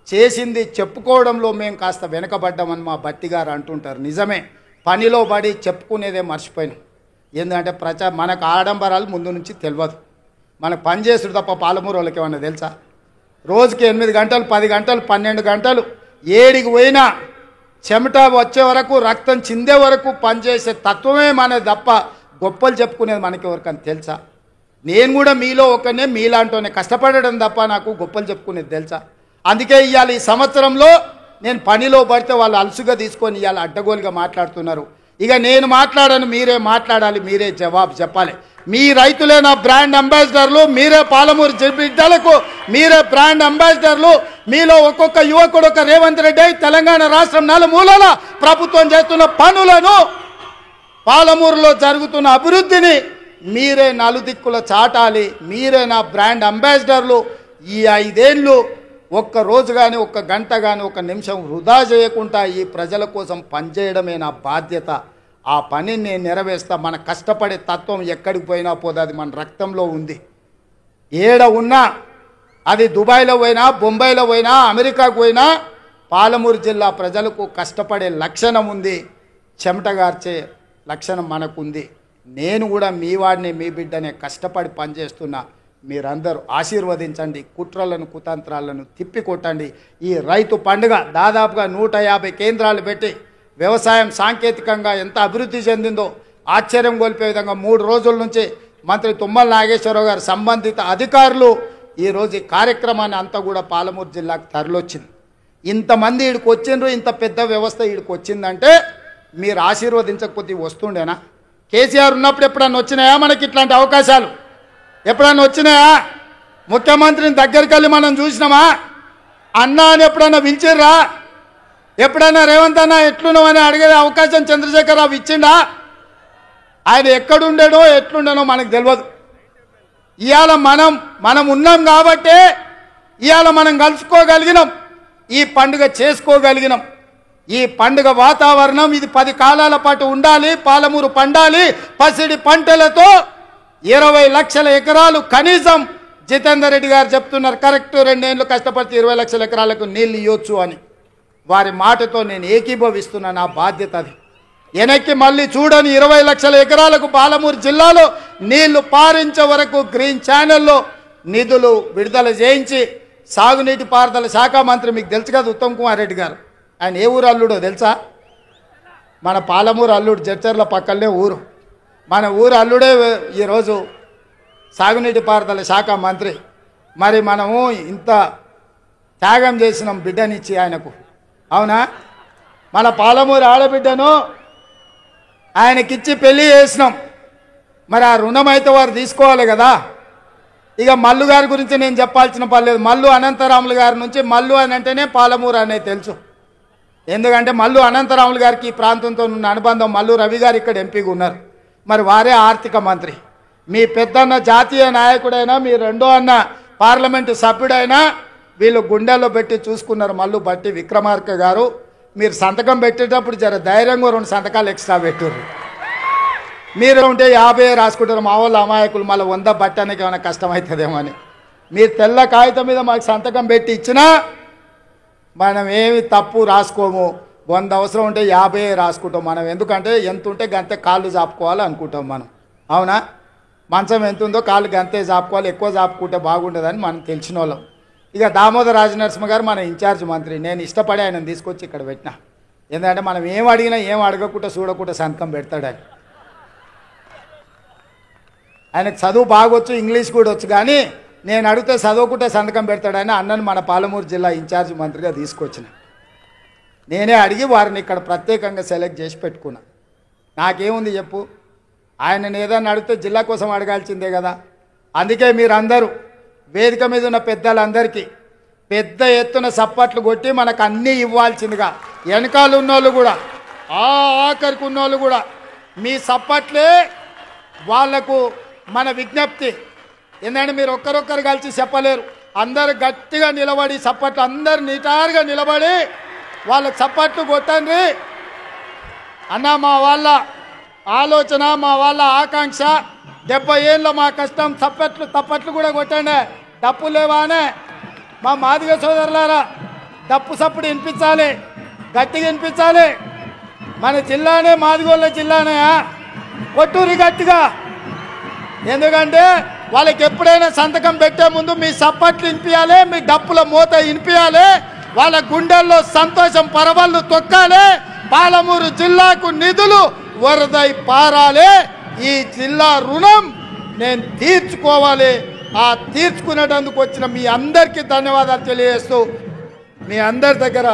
చేసింది చెప్పుకోవడంలో మేము కాస్త వెనకబడ్డామని మా బట్టి గారు అంటుంటారు. నిజమే, పనిలో పడి చెప్పుకునేదే మర్చిపోయినాం. ఎందుకంటే మనకు ఆడంబరాలు ముందు నుంచి తెలియదు. మనకు పని చేసుడు తప్ప పాలమూరు వాళ్ళకి ఏమన్నా తెలుసా? రోజుకి 8 గంటలు 10 గంటలు 12 గంటలు ఏడికి పోయినా చెమట వచ్చే వరకు రక్తం చిందే వరకు పనిచేసే తత్వమే మనది తప్ప గొప్పలు చెప్పుకునేది మనకి ఎవరికని తెలుసా? నేను కూడా మీలో ఒకనే మీలాంటోనే కష్టపడడం తప్ప నాకు గొప్పలు చెప్పుకునేది తెలుసా? అందుకే ఇవాళ ఈ సంవత్సరంలో నేను పనిలో పడితే వాళ్ళు అలసుగా తీసుకొని ఇవాళ అడ్డగోలుగా మాట్లాడుతున్నారు. ఇక నేను మాట్లాడను, మీరే మాట్లాడాలి, మీరే జవాబు చెప్పాలి. మీ రైతులే నా బ్రాండ్ అంబాసిడర్లు, మీరే పాలమూరు బిడ్డలకు మీరే బ్రాండ్ అంబాసిడర్లు. మీలో ఒక్కొక్క యువకుడు ఒక రేవంత్ రెడ్డి తెలంగాణ రాష్ట్రం నలుమూలల ప్రభుత్వం చేస్తున్న పనులను, పాలమూరులో జరుగుతున్న అభివృద్ధిని మీరే నలుదిక్కుల చాటాలి. మీరే నా బ్రాండ్ అంబాసిడర్లు. ఈ 5 ఏళ్ళు ఒక్క రోజు కానీ ఒక్క గంట కానీ ఒక నిమిషం వృధా చేయకుండా ఈ ప్రజల కోసం పనిచేయడమే నా బాధ్యత. ఆ పనిని నేను నెరవేర్స్తా. మన కష్టపడే తత్వం ఎక్కడికి పోయినా పోదు, అది మన రక్తంలో ఉంది. ఏడ ఉన్నా, అది దుబాయ్లో పోయినా, బొంబాయిలో పోయినా, అమెరికాకు పోయినా పాలమూరు జిల్లా ప్రజలకు కష్టపడే లక్షణం ఉంది, చెమటగార్చే లక్షణం మనకుంది. నేను కూడా మీ వాడిని, మీ బిడ్డనే కష్టపడి పనిచేస్తున్నా. మీరందరూ ఆశీర్వదించండి, కుట్రలను కుతంత్రాలను తిప్పికొట్టండి. ఈ రైతు పండుగ దాదాపుగా 150 కేంద్రాలు పెట్టి వ్యవసాయం సాంకేతికంగా ఎంత అభివృద్ధి చెందిందో ఆశ్చర్యం గొలిపే విధంగా 3 రోజుల నుంచి మంత్రి తుమ్మల నాగేశ్వరరావు గారు సంబంధిత అధికారులు ఈరోజు ఈ కార్యక్రమాన్ని అంతా కూడా పాలమూరు జిల్లాకు తరలిొచ్చింది. ఇంతమంది ఈడికి వచ్చిండ్రు, ఇంత పెద్ద వ్యవస్థ ఈడికి వచ్చిందంటే మీరు ఆశీర్వదించకపోతే వస్తుండేనా? కేసీఆర్ ఉన్నప్పుడు ఎప్పుడన్నా వచ్చినాయా మనకి ఇట్లాంటి అవకాశాలు? ఎప్పుడన్నా వచ్చినాయా? ముఖ్యమంత్రిని దగ్గరికి వెళ్ళి మనం చూసినామా? అన్నా అని ఎప్పుడన్నా పిలిచిర్రా? ఎప్పుడైనా రేవంత్ అన్న ఎట్లున్నామని అడిగే అవకాశం చంద్రశేఖరరావు ఇచ్చిండా? ఆయన ఎక్కడుండేనో ఎట్లుండేనో మనకు తెలియదు. ఇవాళ మనం ఉన్నాం కాబట్టే ఇవాళ మనం కలుసుకోగలిగినాం, ఈ పండుగ చేసుకోగలిగినాం. ఈ పండుగ వాతావరణం ఇది 10 కాలాల పాటు ఉండాలి. పాలమూరు పండాలి పసిడి పంటలతో. 20 లక్షల ఎకరాలు కనీసం జితేందర్ రెడ్డి గారు చెప్తున్నారు, కరెక్ట్ 2 ఏళ్ళు కష్టపడితే 20 లక్షల ఎకరాలకు నీళ్ళు ఇవ్వచ్చు అని. వారి మాటతో నేను ఏకీభవిస్తున్నా. నా బాధ్యత అది. వెనక్కి మళ్ళీ చూడని 20 లక్షల ఎకరాలకు పాలమూరు జిల్లాలో నీళ్లు పారించే వరకు గ్రీన్ ఛానల్లో నిధులు విడుదల చేయించి సాగునీటి పారుదల శాఖ మంత్రి మీకు తెలుసు కదా ఉత్తమ్ కుమార్ రెడ్డి గారు. ఆయన ఏ ఊరు అల్లుడో తెలుసా? మన పాలమూరు అల్లుడు, జడ్చర్ల పక్కనే ఊరు. మన ఊరు అల్లుడే ఈరోజు సాగునీటి పారుదల శాఖ మంత్రి. మరి మనము ఇంత త్యాగం చేసినాం బిడ్డనిచ్చి ఆయనకు, అవునా? మన పాలమూరు ఆడబిడ్డను ఆయనకిచ్చి పెళ్లి చేసినాం. మరి ఆ రుణం అయితే వారు తీసుకోవాలి కదా. ఇక మల్లు గారి గురించి నేను చెప్పాల్సిన పర్లేదు. మల్లు అనంతరాములు గారి నుంచి మల్లు అని అంటేనే పాలమూరు అనేది తెలుసు. ఎందుకంటే మల్లు అనంతరాములు గారికి ఈ ప్రాంతంతో ఉన్న అనుబంధం. మల్లు రవి గారు ఇక్కడ ఎంపీగా ఉన్నారు, మరి వారే ఆర్థిక మంత్రి. మీ పెద్దన్న జాతీయ నాయకుడైనా, మీ రెండో అన్న పార్లమెంటు సభ్యుడైనా వీళ్ళు గుండెల్లో పెట్టి చూసుకున్నారు. మల్లు బట్టి విక్రమార్క గారు, మీరు సంతకం పెట్టేటప్పుడు జర ధైర్యంగా 2 సంతకాలు ఎక్స్ట్రా పెట్టుర్రు. మీరు ఉంటే 50 రాసుకుంటారు. మా వాళ్ళు అమాయకులు మళ్ళీ 100 బట్టడానికి ఏమైనా కష్టమవుతుందేమో అని. మీరు తెల్ల కాగితం మీద మాకు సంతకం పెట్టి ఇచ్చినా మనం ఏమి తప్పు రాసుకోము. 100 అవసరం ఉంటే 50 రాసుకుంటాం మనం. ఎందుకంటే ఎంత ఉంటే గంతే కాళ్ళు చాపుకోవాలి అనుకుంటాం మనం, అవునా? మంచం ఎంత ఉందో కాళ్ళు గంతే చాపుకోవాలి, ఎక్కువ చాపుకుంటే బాగుంటుందని మనం తెలిసిన వాళ్ళం. ఇక దామోదర రాజనరసింహ గారు మన ఇన్ఛార్జ్ మంత్రి. నేను ఇష్టపడి ఆయనను తీసుకొచ్చి ఇక్కడ పెట్టినా. ఎందుకంటే మనం ఏం అడిగినా ఏం అడగకుండా చూడకుండా సంతకం పెడతాడని. ఆయనకు చదువు బాగొచ్చు, ఇంగ్లీష్ కూడా వచ్చు, కానీ నేను అడిగితే చదువుకుంటే సంతకం పెడతాడని అన్నను మన పాలమూరు జిల్లా ఇన్ఛార్జ్ మంత్రిగా తీసుకొచ్చిన. నేనే అడిగి వారిని ఇక్కడ ప్రత్యేకంగా సెలెక్ట్ చేసి పెట్టుకున్నా. నాకేముంది చెప్పు, ఆయనను ఏదన్నా అడిగితే జిల్లా కోసం అడగాల్సిందే కదా. అందుకే మీరందరూ వేదిక మీద ఉన్న పెద్దలందరికీ పెద్ద ఎత్తున సప్పట్లు కొట్టి మనకు అన్నీ ఇవ్వాల్సిందిగా, వెనకాల ఉన్నోళ్ళు కూడా ఆఖరికి ఉన్నోళ్ళు కూడా మీ సప్పట్లే వాళ్లకు మన విజ్ఞప్తి. ఎందుకంటే మీరు ఒక్కరొక్కరు కలిసి చెప్పలేరు. అందరు గట్టిగా నిలబడి సప్పట్లు, అందరు నిటారుగా నిలబడి వాళ్ళకి సప్పట్లు కొట్టండి అన్న. మా వాళ్ళ ఆలోచన, మా వాళ్ళ ఆకాంక్ష, 70 ఏళ్ళ మా కష్టం. తప్పట్లు కూడా కొట్టండి, డప్పు లేవానే. మా మాదిగ సోదరులారా, తప్పు సప్పుడు వినిపించాలి, గట్టిగా వినిపించాలి. మన జిల్లానే మాదిగోళ్ళ జిల్లానే, కొట్టూరి గట్టిగా. ఎందుకంటే వాళ్ళకి ఎప్పుడైనా సంతకం పెట్టే ముందు మీ సప్పట్లు వినిపించాలి, మీ డప్పుల మూత వినిపించాలి, వాళ్ళ గుండెల్లో సంతోషం పరవళ్ళు తొక్కాలి. పాలమూరు జిల్లాకు నిధులు వరదై పారాలి. ఈ జిల్లా రుణం నేను తీర్చుకోవాలి. ఆ తీర్చుకునేటందుకు వచ్చిన మీ అందరికీ ధన్యవాదాలు తెలియజేస్తూ మీ అందరి దగ్గర